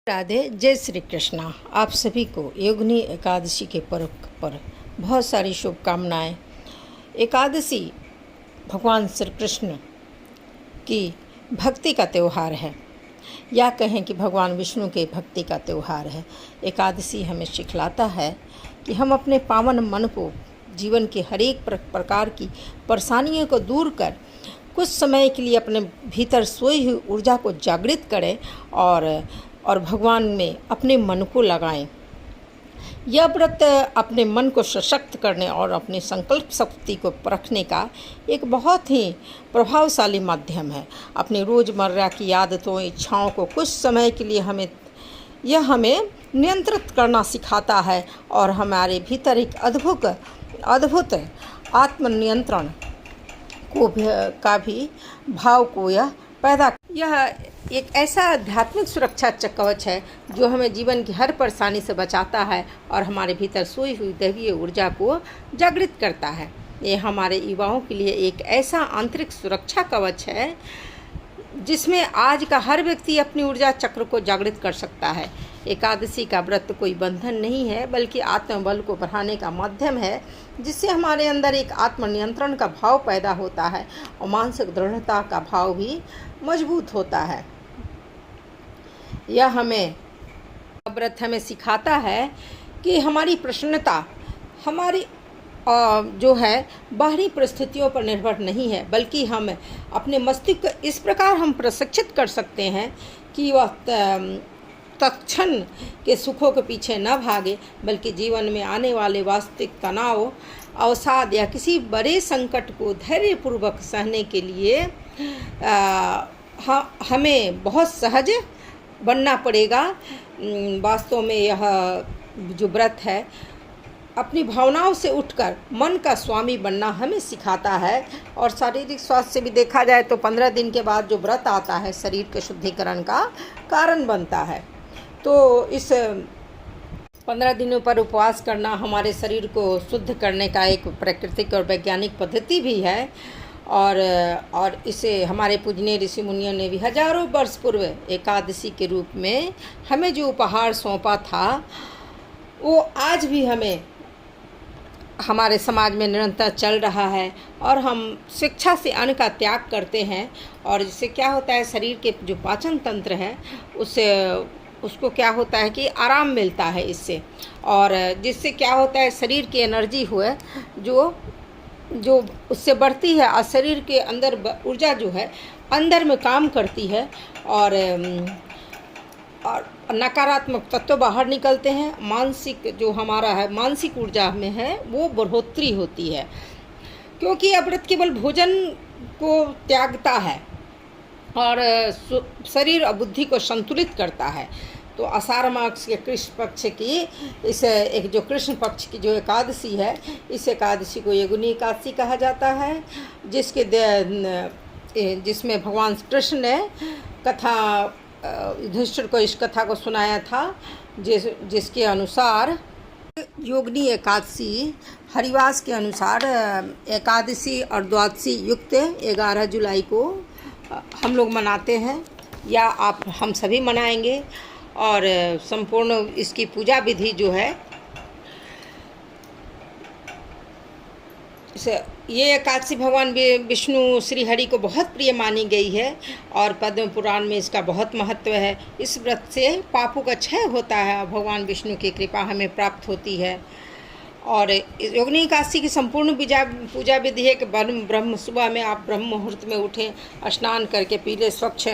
राधे, जय श्री कृष्णा। आप सभी को योगिनी एकादशी के पर्व पर बहुत सारी शुभकामनाएं। एकादशी भगवान श्री कृष्ण की भक्ति का त्यौहार है, या कहें कि भगवान विष्णु के भक्ति का त्यौहार है। एकादशी हमें सिखलाता है कि हम अपने पावन मन को जीवन के हर एक प्रकार की परेशानियों को दूर कर कुछ समय के लिए अपने भीतर सोई हुई ऊर्जा को जागृत करें और भगवान में अपने मन को लगाएं। यह व्रत अपने मन को सशक्त करने और अपनी संकल्प शक्ति को परखने का एक बहुत ही प्रभावशाली माध्यम है। अपनी रोज़मर्रा की आदतों इच्छाओं को कुछ समय के लिए हमें नियंत्रित करना सिखाता है और हमारे भीतर एक अद्भुत आत्मनियंत्रण का भी भाव को यह एक ऐसा आध्यात्मिक सुरक्षा कवच है जो हमें जीवन की हर परेशानी से बचाता है और हमारे भीतर सोई हुई दैवीय ऊर्जा को जागृत करता है। ये हमारे युवाओं के लिए एक ऐसा आंतरिक सुरक्षा कवच है जिसमें आज का हर व्यक्ति अपनी ऊर्जा चक्र को जागृत कर सकता है। एकादशी का व्रत कोई बंधन नहीं है, बल्कि आत्मबल को बढ़ाने का माध्यम है, जिससे हमारे अंदर एक आत्मनियंत्रण का भाव पैदा होता है और मानसिक दृढ़ता का भाव भी मजबूत होता है। यह व्रत हमें सिखाता है कि हमारी प्रसन्नता हमारी जो है बाहरी परिस्थितियों पर निर्भर नहीं है, बल्कि हम अपने मस्तिष्क इस प्रकार हम प्रशिक्षित कर सकते हैं कि वह तत्क्षण के सुखों के पीछे न भागे, बल्कि जीवन में आने वाले वास्तविक तनाव, अवसाद या किसी बड़े संकट को धैर्यपूर्वक सहने के लिए हमें बहुत सहज बनना पड़ेगा। वास्तव में यह जो व्रत है अपनी भावनाओं से उठकर मन का स्वामी बनना हमें सिखाता है। और शारीरिक स्वास्थ्य से भी देखा जाए तो 15 दिन के बाद जो व्रत आता है शरीर के शुद्धिकरण का कारण बनता है। तो इस 15 दिनों पर उपवास करना हमारे शरीर को शुद्ध करने का एक प्राकृतिक और वैज्ञानिक पद्धति भी है। और इसे हमारे पूजनीय ऋषि मुनियों ने भी हजारों वर्ष पूर्व एकादशी के रूप में हमें जो उपहार सौंपा था, वो आज भी हमारे समाज में निरंतर चल रहा है। और हम शिक्षा से अन्न का त्याग करते हैं, और जिससे क्या होता है शरीर के जो पाचन तंत्र है उसको क्या होता है कि आराम मिलता है इससे, और जिससे क्या होता है शरीर की एनर्जी हुए जो उससे बढ़ती है और शरीर के अंदर ऊर्जा जो है अंदर में काम करती है और नकारात्मक तत्व बाहर निकलते हैं। मानसिक जो हमारा है मानसिक ऊर्जा में है वो बढ़ोतरी होती है, क्योंकि यह व्रत केवल भोजन को त्यागता है और शरीर और बुद्धि को संतुलित करता है। तो आषाढ़ मास के कृष्ण पक्ष की एक जो कृष्ण पक्ष की जो एकादशी है, इस एकादशी को योगिनी एकादशी कहा जाता है, जिसमें भगवान कृष्ण ने युधिष्ठिर को इस कथा को सुनाया था, जिसके अनुसार योगिनी एकादशी हरिवास के अनुसार एकादशी और द्वादशी युक्त 11 जुलाई को हम लोग मनाते हैं, या हम सभी मनाएंगे। और संपूर्ण इसकी पूजा विधि जो है ये एकादशी भगवान विष्णु श्री हरि को बहुत प्रिय मानी गई है और पद्म पुराण में इसका बहुत महत्व है। इस व्रत से पापों का क्षय होता है और भगवान विष्णु की कृपा हमें प्राप्त होती है। और योगिनी एकादशी की संपूर्ण पूजा विधि है कि ब्रह्म सुबह में आप ब्रह्म मुहूर्त में उठें, स्नान करके पीले स्वच्छ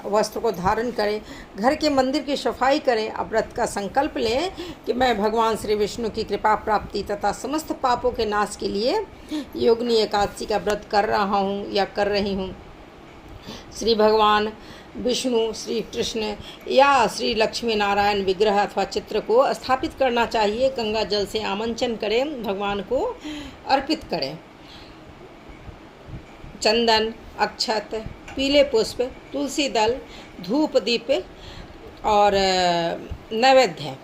वस्त्र को धारण करें, घर के मंदिर की सफाई करें, अब व्रत का संकल्प लें कि मैं भगवान श्री विष्णु की कृपा प्राप्ति तथा समस्त पापों के नाश के लिए योगिनी एकादशी का व्रत कर रहा हूँ या कर रही हूँ। श्री भगवान विष्णु, श्री कृष्ण या श्री लक्ष्मी नारायण विग्रह अथवा चित्र को स्थापित करना चाहिए। गंगा जल से आमंत्रण करें, भगवान को अर्पित करें। चंदन, अक्षत, पीले पुष्प, तुलसी दल, धूप दीप और नैवेद्य।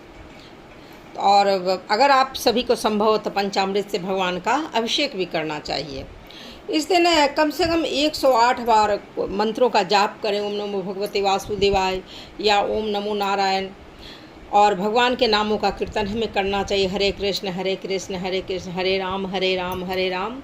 और अगर आप सभी को संभव हो तो पंचामृत से भगवान का अभिषेक भी करना चाहिए। इस दिन कम से कम 108 बार मंत्रों का जाप करें। ओम नमो भगवते वासुदेवाय या ओम नमो नारायण और भगवान के नामों का कीर्तन हमें करना चाहिए। हरे कृष्ण हरे कृष्ण हरे कृष्ण हरे राम हरे राम हरे राम।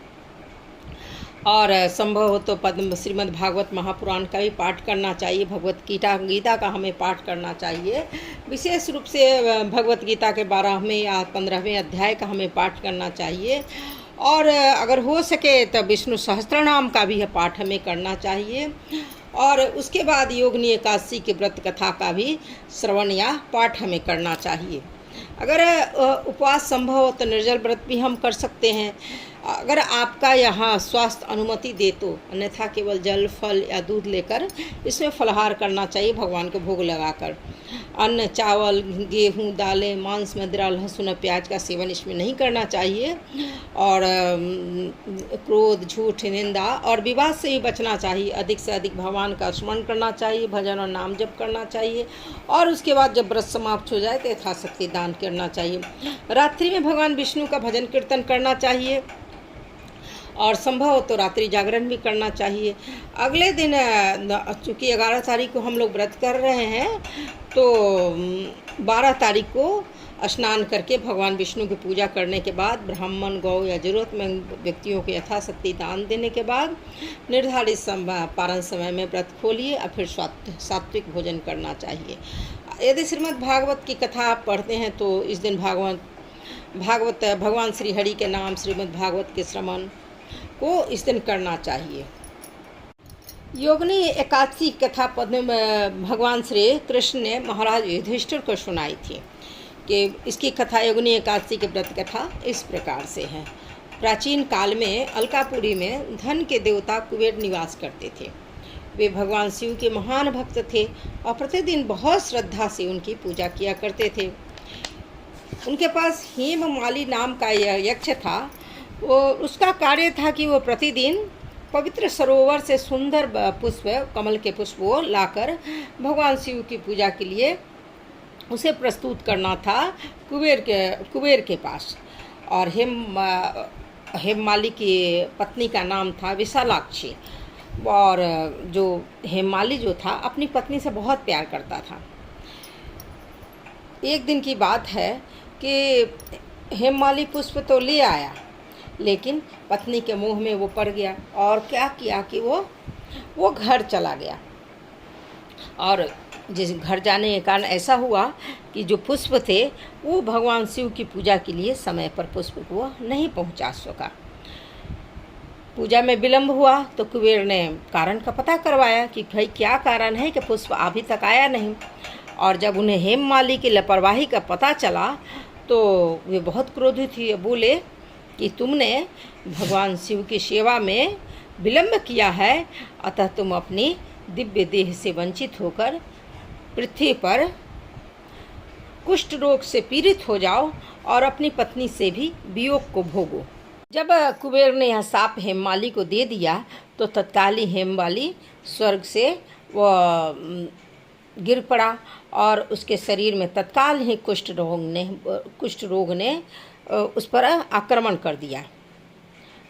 और संभव हो तो पद्म श्रीमद् भागवत महापुराण का भी पाठ करना चाहिए। भगवत गीता का हमें पाठ करना चाहिए। विशेष रूप से भगवत गीता के 12वें या 15वें अध्याय का हमें पाठ करना चाहिए। और अगर हो सके तो विष्णु सहस्त्रनाम का भी पाठ हमें करना चाहिए। और उसके बाद योगिनी एकादशी के व्रत कथा का भी श्रवण या पाठ हमें करना चाहिए। अगर उपवास संभव हो तो निर्जल व्रत भी हम कर सकते हैं, अगर आपका यहाँ स्वास्थ्य अनुमति दे तो। अन्यथा केवल जल फल या दूध लेकर इसमें फलाहार करना चाहिए भगवान को भोग लगाकर। अन्न चावल गेहूँ दालें मांस मदिरा लहसुन और प्याज का सेवन इसमें नहीं करना चाहिए। और क्रोध झूठ निंदा और विवाद से भी बचना चाहिए। अधिक से अधिक भगवान का स्मरण करना चाहिए, भजन और नाम जप करना चाहिए। और उसके बाद जब व्रत समाप्त हो जाए तो यथाशक्ति दान करना चाहिए। रात्रि में भगवान विष्णु का भजन कीर्तन करना चाहिए और संभव हो तो रात्रि जागरण भी करना चाहिए। अगले दिन चूँकि 11 तारीख को हम लोग व्रत कर रहे हैं तो 12 तारीख को स्नान करके भगवान विष्णु की पूजा करने के बाद ब्राह्मण गौ या जरूरतमंद व्यक्तियों को यथाशक्ति दान देने के बाद निर्धारित पारण समय में व्रत खोलिए और फिर सात्विक भोजन करना चाहिए। यदि श्रीमद् भागवत की कथा आप पढ़ते हैं तो इस दिन भगवान श्री हरि के नाम श्रीमद् भागवत के श्रवण को इस दिन करना चाहिए। योगिनी एकादशी कथा पद्म भगवान श्री कृष्ण ने महाराज युधिष्ठिर को सुनाई थी कि इसकी कथा योगिनी एकादशी के व्रत कथा इस प्रकार से है। प्राचीन काल में अलकापुरी में धन के देवता कुबेर निवास करते थे। वे भगवान शिव के महान भक्त थे और प्रतिदिन बहुत श्रद्धा से उनकी पूजा किया करते थे। उनके पास हेममाली नाम का यक्ष था। वो उसका कार्य था कि वो प्रतिदिन पवित्र सरोवर से सुंदर पुष्प कमल के पुष्प वो लाकर भगवान शिव की पूजा के लिए उसे प्रस्तुत करना था कुबेर के पास। और हेममाली की पत्नी का नाम था विशालाक्षी। और जो हेममाली जो था अपनी पत्नी से बहुत प्यार करता था। एक दिन की बात है कि हेममाली पुष्प तो ले आया लेकिन पत्नी के मुंह में वो पड़ गया और क्या किया कि वो घर चला गया। और जिस घर जाने के कारण ऐसा हुआ कि जो पुष्प थे वो भगवान शिव की पूजा के लिए समय पर पुष्प को नहीं पहुंचा सका। पूजा में विलंब हुआ तो कुबेर ने कारण का पता करवाया कि भाई क्या कारण है कि पुष्प अभी तक आया नहीं। और जब उन्हें हेममाली की लापरवाही का पता चला तो वे बहुत क्रोधित हुए। बोले कि तुमने भगवान शिव की सेवा में विलंब किया है, अतः तुम अपनी दिव्य देह से वंचित होकर पृथ्वी पर कुष्ठ रोग से पीड़ित हो जाओ और अपनी पत्नी से भी वियोग को भोगो। जब कुबेर ने यह शाप हेममाली को दे दिया तो तत्काल ही हेममाली स्वर्ग से वह गिर पड़ा और उसके शरीर में तत्काल ही कुष्ठ रोग ने उस पर आक्रमण कर दिया।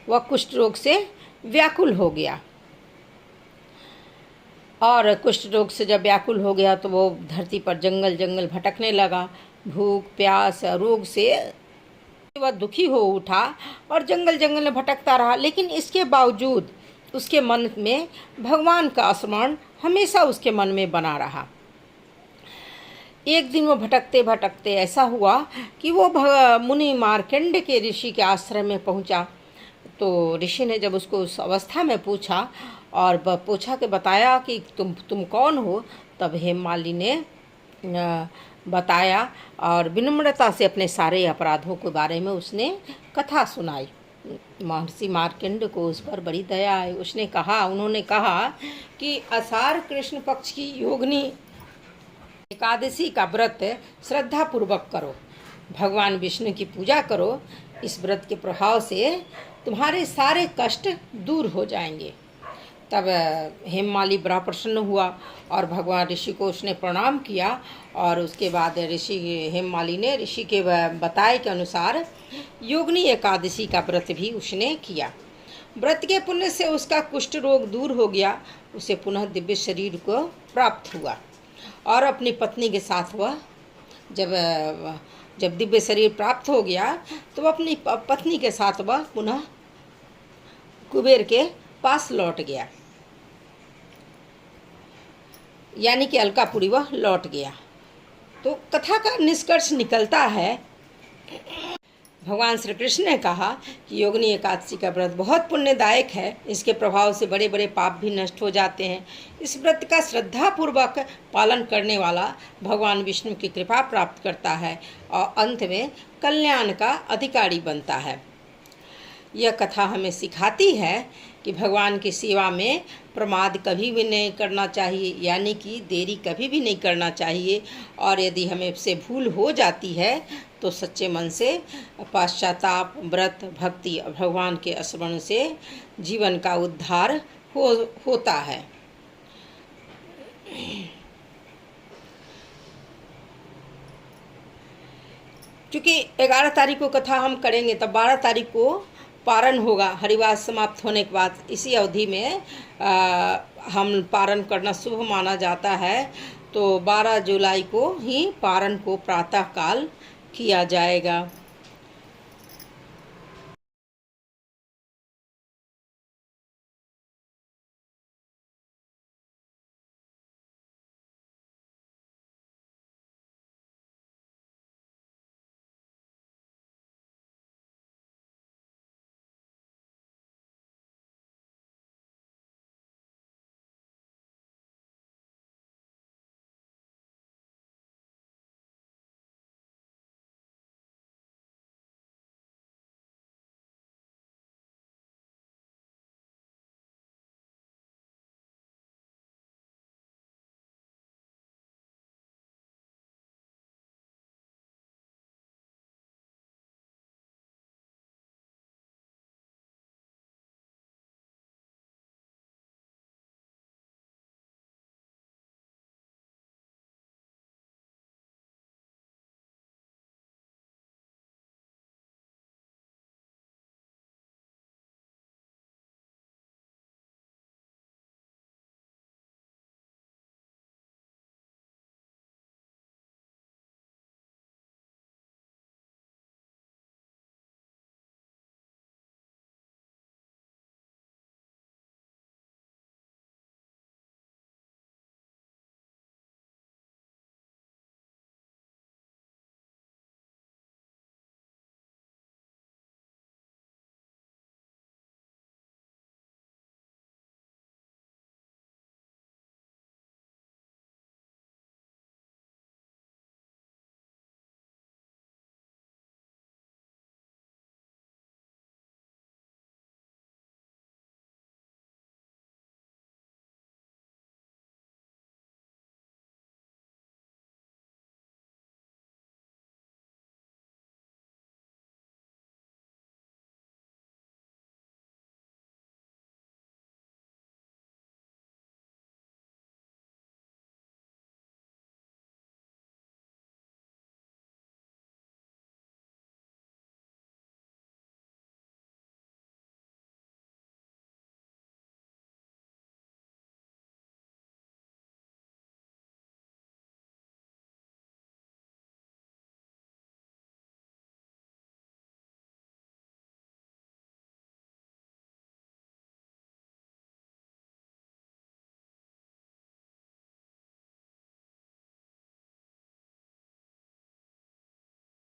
वह कुष्ठ रोग से व्याकुल हो गया। और कुष्ठ रोग से जब व्याकुल हो गया तो वो धरती पर जंगल जंगल भटकने लगा। भूख प्यास रोग से वह दुखी हो उठा और जंगल जंगल में भटकता रहा। लेकिन इसके बावजूद उसके मन में भगवान का स्मरण हमेशा उसके मन में बना रहा। एक दिन वो भटकते भटकते ऐसा हुआ कि वो मुनि मार्कंड के ऋषि के आश्रम में पहुंचा। तो ऋषि ने जब उसको उस अवस्था में पूछा और पूछा कि बताया कि तुम कौन हो, तब हेममाली ने बताया और विनम्रता से अपने सारे अपराधों के बारे में उसने कथा सुनाई। महर्षि मार्कंड को उस पर बड़ी दया आई। उन्होंने कहा कि आषाढ़ कृष्ण पक्ष की योगिनी एकादशी का व्रत श्रद्धा पूर्वक करो, भगवान विष्णु की पूजा करो। इस व्रत के प्रभाव से तुम्हारे सारे कष्ट दूर हो जाएंगे। तब हेममाली बड़ा प्रसन्न हुआ और भगवान ऋषि को उसने प्रणाम किया। और उसके बाद हेममाली ने ऋषि के बताए के अनुसार योगिनी एकादशी का व्रत भी उसने किया। व्रत के पुण्य से उसका कुष्ठ रोग दूर हो गया। उसे पुनः दिव्य शरीर को प्राप्त हुआ और अपनी पत्नी के साथ वह जब दिव्य शरीर प्राप्त हो गया तो अपनी पत्नी के साथ वह पुनः कुबेर के पास लौट गया, यानी कि अलकापुरी वह लौट गया। तो कथा का निष्कर्ष निकलता है, भगवान श्री कृष्ण ने कहा कि योगिनी एकादशी का व्रत बहुत पुण्यदायक है, इसके प्रभाव से बड़े बड़े पाप भी नष्ट हो जाते हैं। इस व्रत का श्रद्धापूर्वक पालन करने वाला भगवान विष्णु की कृपा प्राप्त करता है और अंत में कल्याण का अधिकारी बनता है। यह कथा हमें सिखाती है कि भगवान की सेवा में प्रमाद कभी भी नहीं करना चाहिए, यानी कि देरी कभी भी नहीं करना चाहिए। और यदि हमें से भूल हो जाती है तो सच्चे मन से पश्चाताप, व्रत, भक्ति और भगवान के स्मरण से जीवन का उद्धार होता है। क्योंकि 11 तारीख को कथा हम करेंगे, तब 12 तारीख को पारण होगा। हरिवास समाप्त होने के बाद इसी अवधि में हम पारण करना शुभ माना जाता है। तो 12 जुलाई को ही पारण को प्रातः काल किया जाएगा।